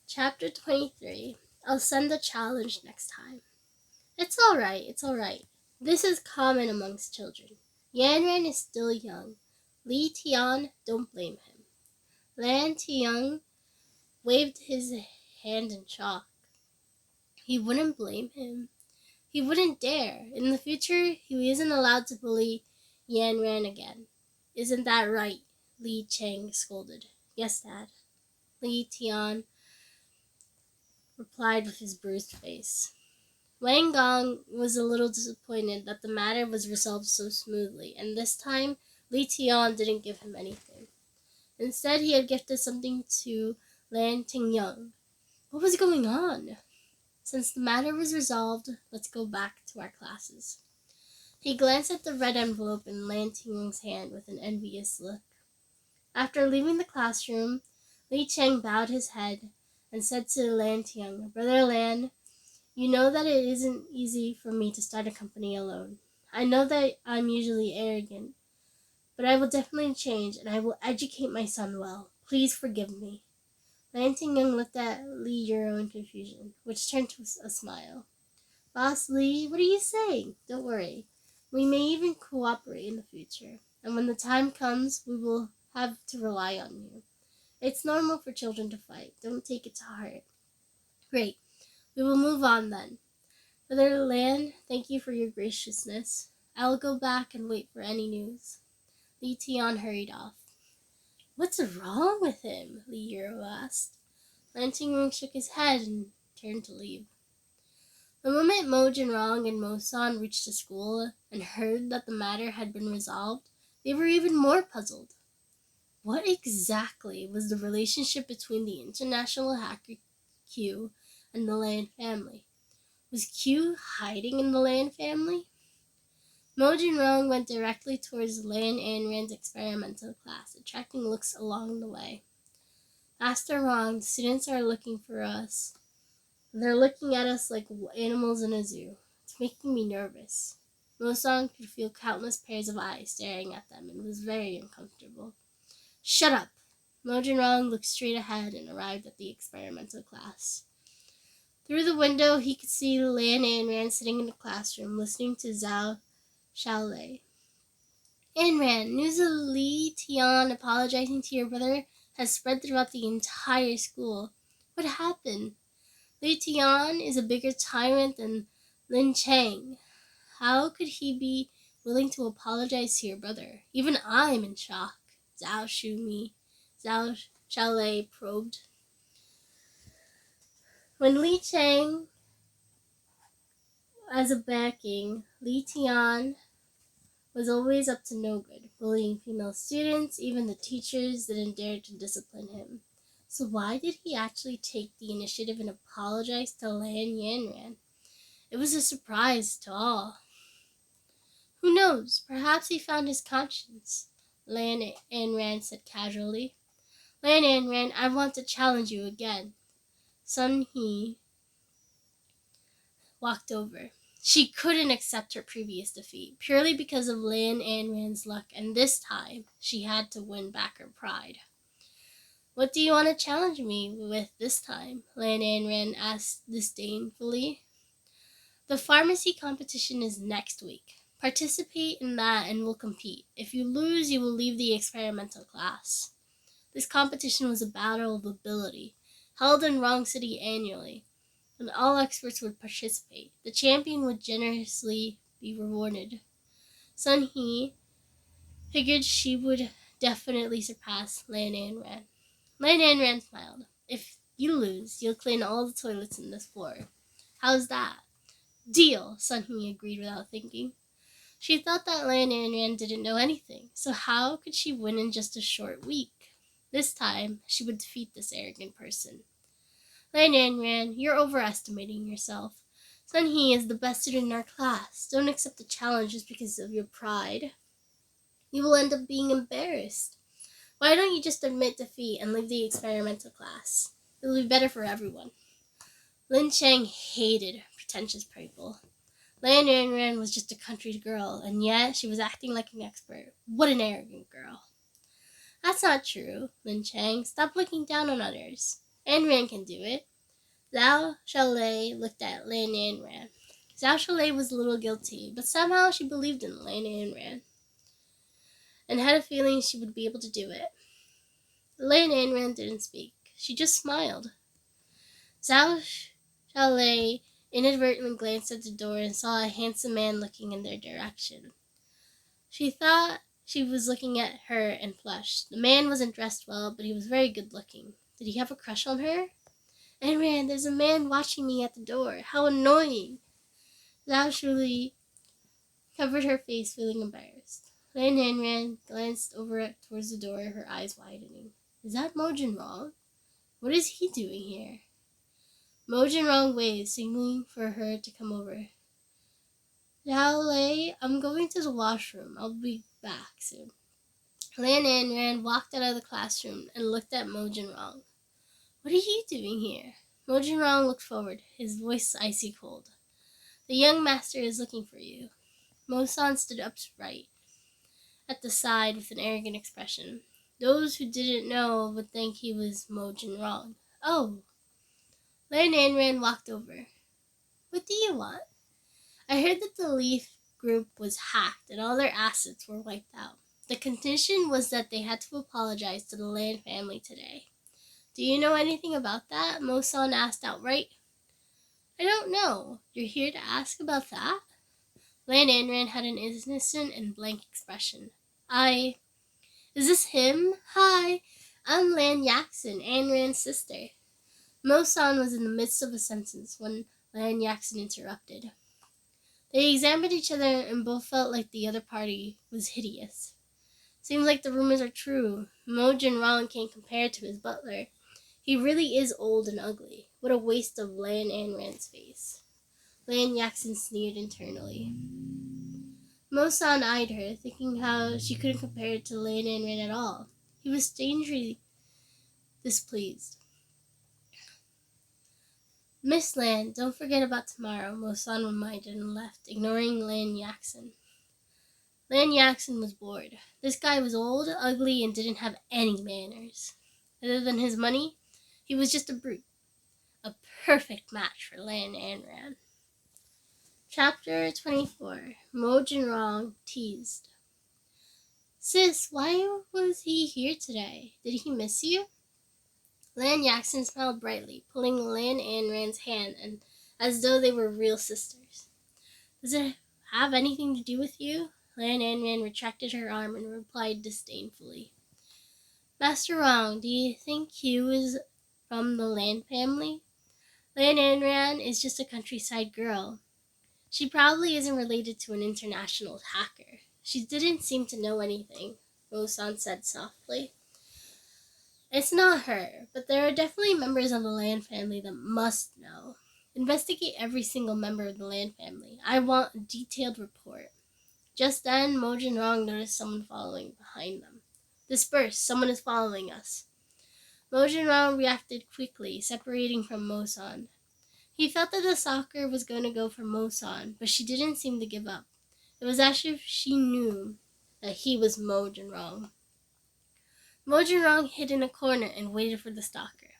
Chapter 23. I'll send a challenge next time. It's all right. This is common amongst children. Yanran is still young. Li Tian, don't blame him. Lan Tian waved his hand in shock. He wouldn't blame him. He wouldn't dare. In the future, he isn't allowed to bully Yanran again. Isn't that right? Li Cheng scolded. Yes, Dad. Li Tian replied with his bruised face. Wang Gong was a little disappointed that the matter was resolved so smoothly, and this time Li Tian didn't give him anything. Instead, he had gifted something to Lan Tingyang. What was going on? Since the matter was resolved, let's go back to our classes. He glanced at the red envelope in Lan Tingyang's hand with an envious look. After leaving the classroom, Li Cheng bowed his head and said to Lan Tingyang, "Brother Lan, you know that it isn't easy for me to start a company alone. I know that I'm usually arrogant, but I will definitely change, and I will educate my son well. Please forgive me." Lan Tingyang looked at Li Yuro in confusion, which turned to a smile. "Boss Li, what are you saying? Don't worry. We may even cooperate in the future, and when the time comes, we will have to rely on you. It's normal for children to fight. Don't take it to heart." "Great. We will move on then. Brother Lan, thank you for your graciousness. I will go back and wait for any news." Li Tian hurried off. "What's wrong with him?" Li Yuro asked. Lan Tingyang shook his head and turned to leave. The moment Mo Jinrong and Mo San reached the school and heard that the matter had been resolved, they were even more puzzled. What exactly was the relationship between the international hacker Q and the Lan family? Was Q hiding in the Lan family? Mo Jinrong went directly towards Lan Anran's experimental class, attracting looks along the way. "Master Wang, the students are looking for us. They're looking at us like animals in a zoo. It's making me nervous." Mo San could feel countless pairs of eyes staring at them and was very uncomfortable. "Shut up!" Mo Jinrong looked straight ahead and arrived at the experimental class. Through the window, he could see Lan Anran sitting in the classroom, listening to Zhao Shaolei. "Anran, news of Li Tian apologizing to your brother has spread throughout the entire school. What happened? Li Tian is a bigger tyrant than Lin Cheng. How could he be willing to apologize to your brother? Even I'm in shock." Zhao Shaolei probed. When Li Cheng as a backing, Li Tian was always up to no good, bullying female students. Even the teachers didn't dare to discipline him. So why did he actually take the initiative and apologize to Lan Yanran? It was a surprise to all. Who knows? knows? Perhaps he found his conscience, Lan and Ran said casually. Lan and Ran, I want to challenge you again. Sun He walked over. She couldn't accept her previous defeat, purely because of Lan and Ran's luck, and this time she had to win back her pride. What do you want to challenge me with this time? Lan and Ran asked disdainfully. The pharmacy competition is next week. Participate in that and we'll compete. If you lose, you will leave the experimental class. This competition was a battle of ability, held in Wrong City annually, and all experts would participate. The champion would generously be rewarded. Sun He figured she would definitely surpass Lan and Ran. Lan and Ran smiled. If you lose, you'll clean all the toilets in this floor. How's that? Deal, Sun He agreed without thinking. She thought that Lan and Ran didn't know anything, so how could she win in just a short week? This time, she would defeat this arrogant person. Lan and Ran, you're overestimating yourself. Sun He is the best student in our class. Don't accept the challenge just because of your pride. You will end up being embarrassed. Why don't you just admit defeat and leave the experimental class? It will be better for everyone. Lin Chang hated pretentious people. Lan and Ran was just a country girl, and yet she was acting like an expert. What an arrogant girl. That's not true, Lin Chang. Stop looking down on others. Ayn Rand can do it. Zhao Shalei looked at Lan and Ran. Zhao Shalei was a little guilty, but somehow she believed in Lan and Ran, and had a feeling she would be able to do it. Lan and Ran didn't speak. She just smiled. Zhao Shalei inadvertently glanced at the door and saw a handsome man looking in their direction. She thought she was looking at her and flushed. The man wasn't dressed well, but he was very good looking. Did he have a crush on her? Ayn Rand, there's a man watching me at the door. How annoying. Zhao Shalei covered her face, feeling embarrassed. Ayn Rand glanced over towards the door, her eyes widening. Is that Mo Jinrong? What is he doing here? Mo Jinrong waved, signaling for her to come over. Zhao Lei, I'm going to the washroom. I'll be back soon. Lan and Ran walked out of the classroom and looked at Mo Jinrong. What are you doing here? Mo Jinrong looked forward, his voice icy cold. The young master is looking for you. Mo-san stood upright at the side with an arrogant expression. Those who didn't know would think he was Mo Jinrong. Oh! Lan and Ran walked over. What do you want? I heard that the Leaf group was hacked and all their assets were wiped out. The condition was that they had to apologize to the Lan family today. Do you know anything about that? Mo-san asked outright. I don't know. You're here to ask about that? Lan and Ran had an innocent and blank expression. Is this him? Hi, I'm Lan Yaxin, Ayn Rand's sister. Mo-san was in the midst of a sentence when Lan Yaxin interrupted. They examined each other and both felt like the other party was hideous. Seems like the rumors are true. Mo Jinrong can't compare to his butler. He really is old and ugly. What a waste of Lan and Rand's face. Lan Yaxin sneered internally. Mo-san eyed her, thinking how she couldn't compare it to Lan and Rand at all. He was strangely displeased. Miss Lan, don't forget about tomorrow, Mo-san reminded and left, ignoring Lan Yaxin. Lan Yaxin was bored. This guy was old, ugly, and didn't have any manners. Other than his money, he was just a brute. A perfect match for Lan and Ran. Chapter 24. Mo Jinrong teased. Sis, why was he here today? Did he miss you? Lan Yaxin smiled brightly, pulling Lan and Rand's hand and as though they were real sisters. Does it have anything to do with you? Lan and Rand retracted her arm and replied disdainfully. Master Wrong, do you think Hugh is from the Lan family? Lan and Rand is just a countryside girl. She probably isn't related to an international hacker. She didn't seem to know anything, Mo-san said softly. It's not her, but there are definitely members of the Lan family that must know. Investigate every single member of the Lan family. I want a detailed report. Just then, Moj and Rong noticed someone following behind them. Disperse, someone is following us. Moj and Rong reacted quickly, separating from Mo-san. He felt that the stalker was going to go for Mo-san, but she didn't seem to give up. It was as if she knew that he was Moj and Rong. Moj and Rong hid in a corner and waited for the stalker.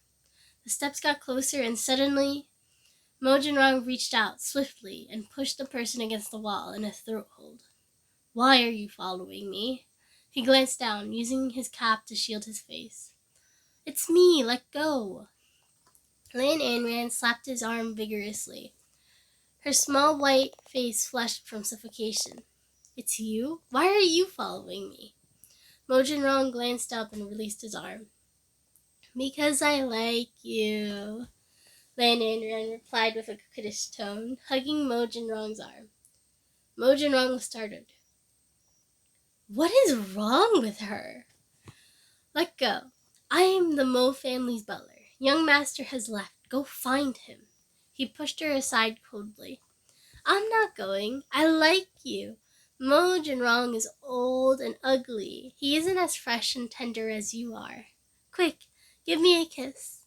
The steps got closer, and suddenly, Moj and Rong reached out swiftly and pushed the person against the wall in a throat hold. Why are you following me? He glanced down, using his cap to shield his face. It's me, let go. Lan Anran slapped his arm vigorously. Her small white face flushed from suffocation. It's you? Why are you following me? Moj and Rong glanced up and released his arm. Because I like you, Lan Anran replied with a coquettish tone, hugging Moj and Rong's arm. Moj and Rong was startled. What is wrong with her? Let go. I am the Mo family's butler. Young master has left. Go find him. He pushed her aside coldly. I'm not going. I like you. Moj and Rong is old and ugly. He isn't as fresh and tender as you are. Quick, give me a kiss.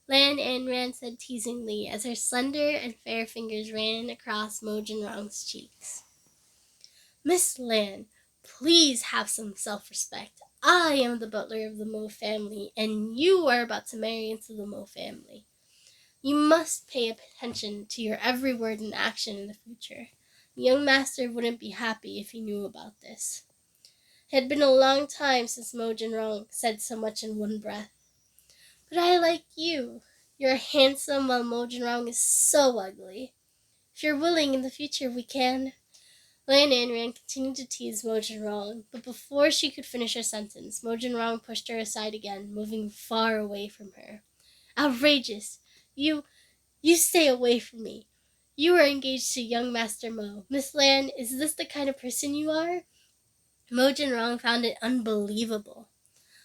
Lan Anran said teasingly as her slender and fair fingers ran across Moj and Rong's cheeks. Miss Lan, please have some self-respect. I am the butler of the Mo family, and you are about to marry into the Mo family. You must pay attention to your every word and action in the future. The young master wouldn't be happy if he knew about this. It had been a long time since Moj and Rong said so much in one breath. But I like you. You're handsome while Moj and Rong is so ugly. If you're willing, in the future we can. Lan Anran continued to tease Moj and Rong, but before she could finish her sentence, Moj and Rong pushed her aside again, moving far away from her. Outrageous! You stay away from me. You are engaged to young Master Mo. Miss Lan, is this the kind of person you are? Moj and Rong found it unbelievable.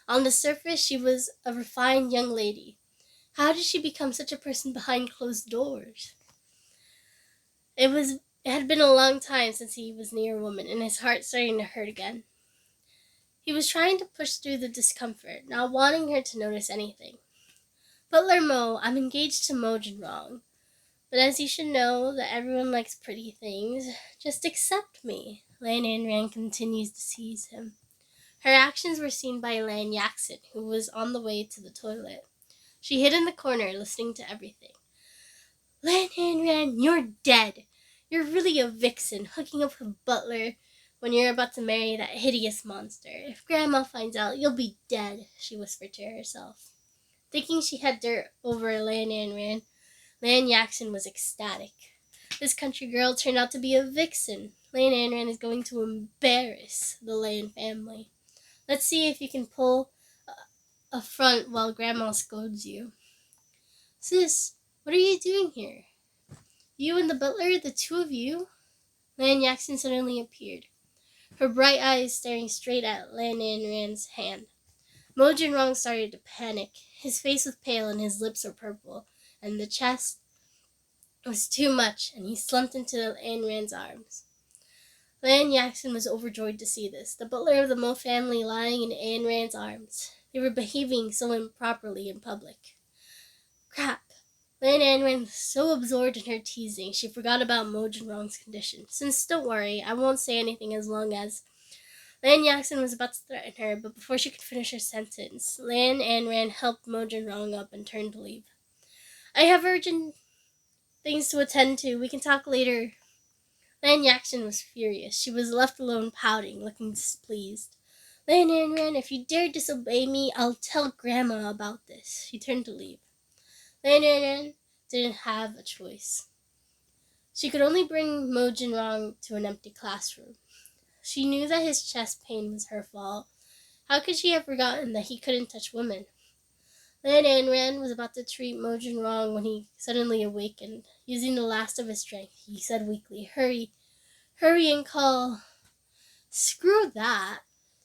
On the surface, she was a refined young lady. How did she become such a person behind closed doors? It had been a long time since he was near a woman, and his heart starting to hurt again. He was trying to push through the discomfort, not wanting her to notice anything. Butler Mo, I'm engaged to Moj and Rong. But as you should know that everyone likes pretty things, just accept me. Lan Anran continues to tease him. Her actions were seen by Lan Yaxin, who was on the way to the toilet. She hid in the corner, listening to everything. Lan Anran, you're dead. You're really a vixen, hooking up with Butler when you're about to marry that hideous monster. If Grandma finds out, you'll be dead, she whispered to herself. Thinking she had dirt over Lan Anran, Lan Yaxin was ecstatic. This country girl turned out to be a vixen. Lan Anran is going to embarrass the Lan family. Let's see if you can pull a front while Grandma scolds you. Sis, what are you doing here? You and the butler, the two of you? Lan Yaxin suddenly appeared, her bright eyes staring straight at Lan Anran's hand. Moj and Rong started to panic. His face was pale and his lips were purple, and the chest was too much, and he slumped into Anran's arms. Lan Yaxin was overjoyed to see this, the butler of the Mo family lying in Anran's arms. They were behaving so improperly in public. Crap! Lan Anran was so absorbed in her teasing, she forgot about Moj and Rong's condition. Since, don't worry, I won't say anything as long as... Lan Yaxin was about to threaten her, but before she could finish her sentence, Lan Anran helped Moj and Rong up and turned to leave. I have urgent things to attend to. We can talk later. Lan Yaxin was furious. She was left alone pouting, looking displeased. Lan Anran, if you dare disobey me, I'll tell Grandma about this. She turned to leave. Lan Anran didn't have a choice. She could only bring Moj and Rong to an empty classroom. She knew that his chest pain was her fault. How could she have forgotten that he couldn't touch women? Lan Anran was about to treat Moj and Rong when he suddenly awakened. Using the last of his strength, he said weakly, Hurry and call. Screw that.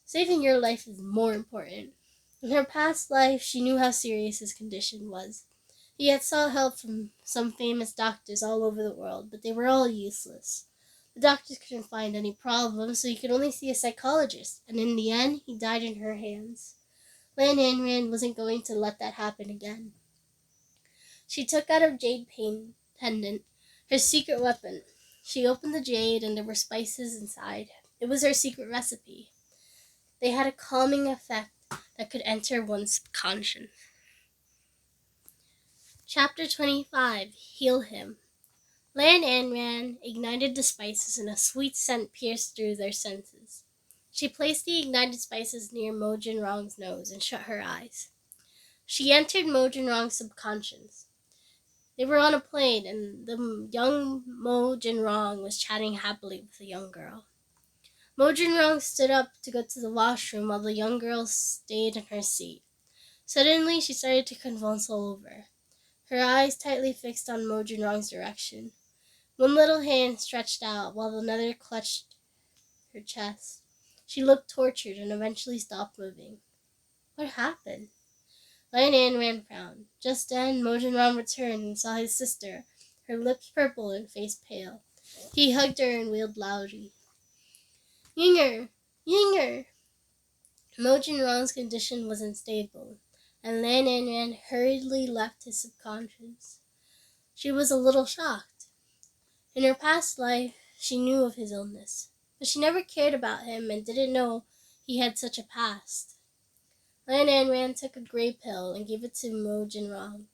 Saving your life is more important. In her past life, she knew how serious his condition was. He had sought help from some famous doctors all over the world, but they were all useless. The doctors couldn't find any problems, so he could only see a psychologist, and in the end, he died in her hands. Lan Anran wasn't going to let that happen again. She took out a jade pendant, her secret weapon. She opened the jade, and there were spices inside. It was her secret recipe. They had a calming effect that could enter one's conscience. Chapter 25, Heal Him. Lan Anran ignited the spices, and a sweet scent pierced through their senses. She placed the ignited spices near Mo Jinrong's nose and shut her eyes. She entered Mo Jinrong's subconscious. They were on a plane, and the young Mo Jinrong was chatting happily with a young girl. Mo Jinrong stood up to go to the washroom while the young girl stayed in her seat. Suddenly, she started to convulse all over, her eyes tightly fixed on Mo Jinrong's direction. One little hand stretched out while another clutched her chest. She looked tortured and eventually stopped moving. What happened? Lan Anran frowned. Just then, Mo Jinrong returned and saw his sister, her lips purple and face pale. He hugged her and wailed loudly. Yinger! Yinger! Mo Jinrong's condition was unstable, and Lan Anran hurriedly left his subconscious. She was a little shocked. In her past life, she knew of his illness, but she never cared about him and didn't know he had such a past. Lan Anran took a gray pill and gave it to Mo Jinrong.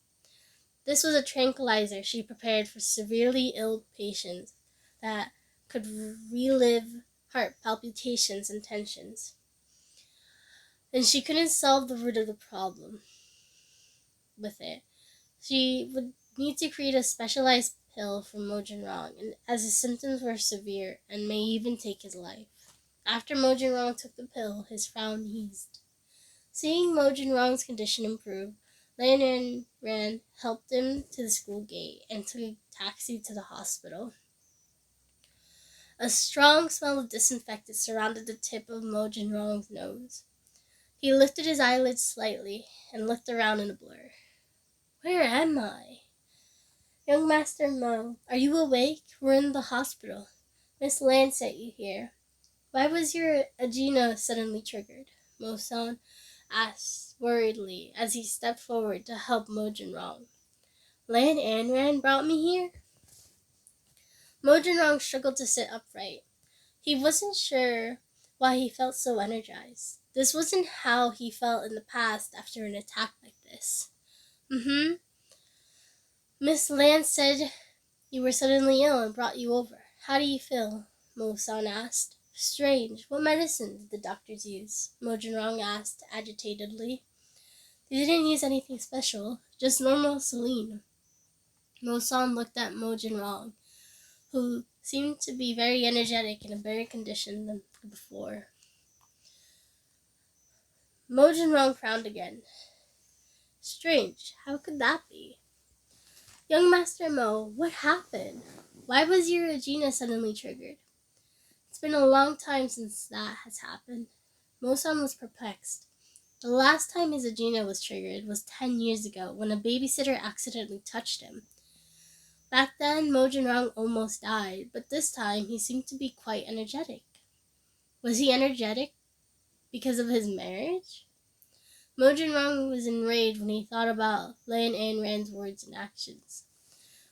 This was a tranquilizer she prepared for severely ill patients that could relive heart palpitations and tensions. And she couldn't solve the root of the problem with it. She would need to create a specialized pill for Mo Jinrong, and as his symptoms were severe and may even take his life. After Mo Jinrong took the pill, his frown eased. Seeing Mo Jinrong's condition improve, Lan Anran helped him to the school gate and took a taxi to the hospital. A strong smell of disinfectant surrounded the tip of Mo Jinrong's nose. He lifted his eyelids slightly and looked around in a blur. Where am I? Young Master Mo, are you awake? We're in the hospital. Miss Lan sent you here. Why was your Agena suddenly triggered? Mo-san asked worriedly as he stepped forward to help Mo Jinrong. Lan Anran brought me here? Mo Jinrong struggled to sit upright. He wasn't sure why he felt so energized. This wasn't how he felt in the past after an attack like this. Miss Lan said you were suddenly ill and brought you over. How do you feel? Mo-san asked. Strange. What medicine did the doctors use? Mo Jinrong asked agitatedly. They didn't use anything special, just normal saline. Mo-san looked at Mo Jinrong, who seemed to be very energetic and in better condition than before. Mo Jinrong frowned again. Strange. How could that be? Young Master Mo, what happened? Why was your Agena suddenly triggered? It's been a long time since that has happened. Mo-san was perplexed. The last time his Agena was triggered was 10 years ago when a babysitter accidentally touched him. Back then, Mo Jinrong almost died, but this time he seemed to be quite energetic. Was he energetic because of his marriage? Mo Jinrong was enraged when he thought about Lan Anran's words and actions.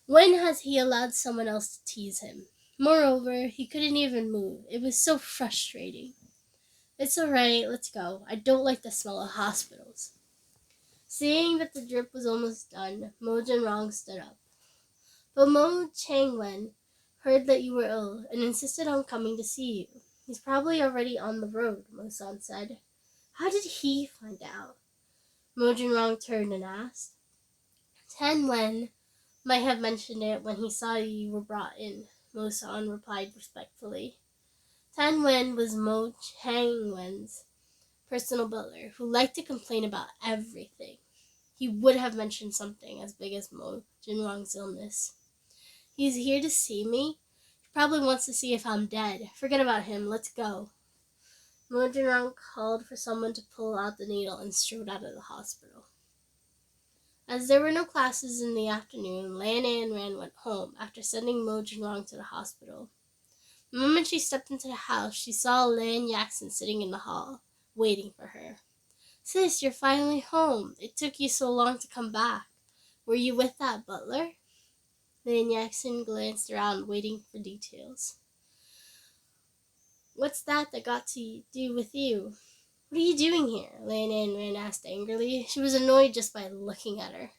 When has he allowed someone else to tease him? Moreover, he couldn't even move. It was so frustrating. It's all right, let's go. I don't like the smell of hospitals. Seeing that the drip was almost done, Mo Jinrong stood up. But Mo Changwen heard that you were ill and insisted on coming to see you. He's probably already on the road, Mo-san said. How did he find out? Mo Jinrong turned and asked. Tan Wen might have mentioned it when he saw you were brought in, Mo-san replied respectfully. Tan Wen was Mo Changwen's personal butler who liked to complain about everything. He would have mentioned something as big as Mo Jinrong's illness. He's here to see me? He probably wants to see if I'm dead. Forget about him. Let's go. Mo Jinrong called for someone to pull out the needle and strode out of the hospital. As there were no classes in the afternoon, Lan Anran went home after sending Mo Jinrong to the hospital. The moment she stepped into the house, she saw Lan Yaxon sitting in the hall, waiting for her. Sis, you're finally home. It took you so long to come back. Were you with that butler? Lan Yaxon glanced around, waiting for details. What's that got to do with you? What are you doing here? Lan asked angrily. She was annoyed just by looking at her.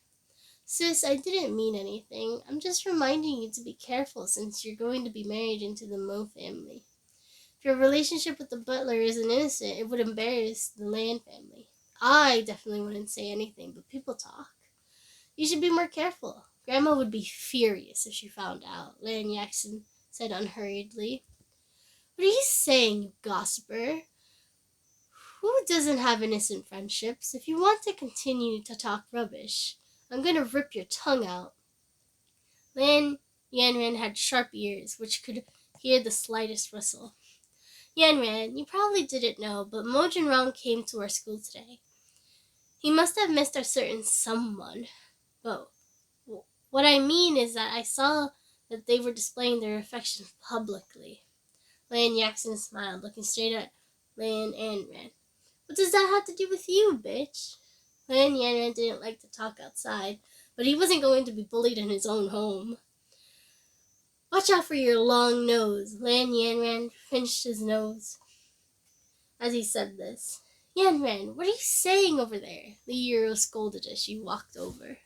Sis, I didn't mean anything. I'm just reminding you to be careful since you're going to be married into the Mo family. If your relationship with the butler isn't innocent, it would embarrass the Lan family. I definitely wouldn't say anything, but people talk. You should be more careful. Grandma would be furious if she found out, Lan Yaxon said unhurriedly. What are you saying, you gossiper? Who doesn't have innocent friendships? If you want to continue to talk rubbish, I'm going to rip your tongue out. Lan Yanran had sharp ears, which could hear the slightest rustle. Yanran, you probably didn't know, but Mo Jinrong came to our school today. He must have missed a certain someone. But what I mean is that I saw that they were displaying their affection publicly. Lan Yaxon smiled, looking straight at Lan Yanran. What does that have to do with you, bitch? Lan Yanran didn't like to talk outside, but he wasn't going to be bullied in his own home. Watch out for your long nose. Lan Yanran pinched his nose as he said this. Yanran, what are you saying over there? The Euro scolded as she walked over.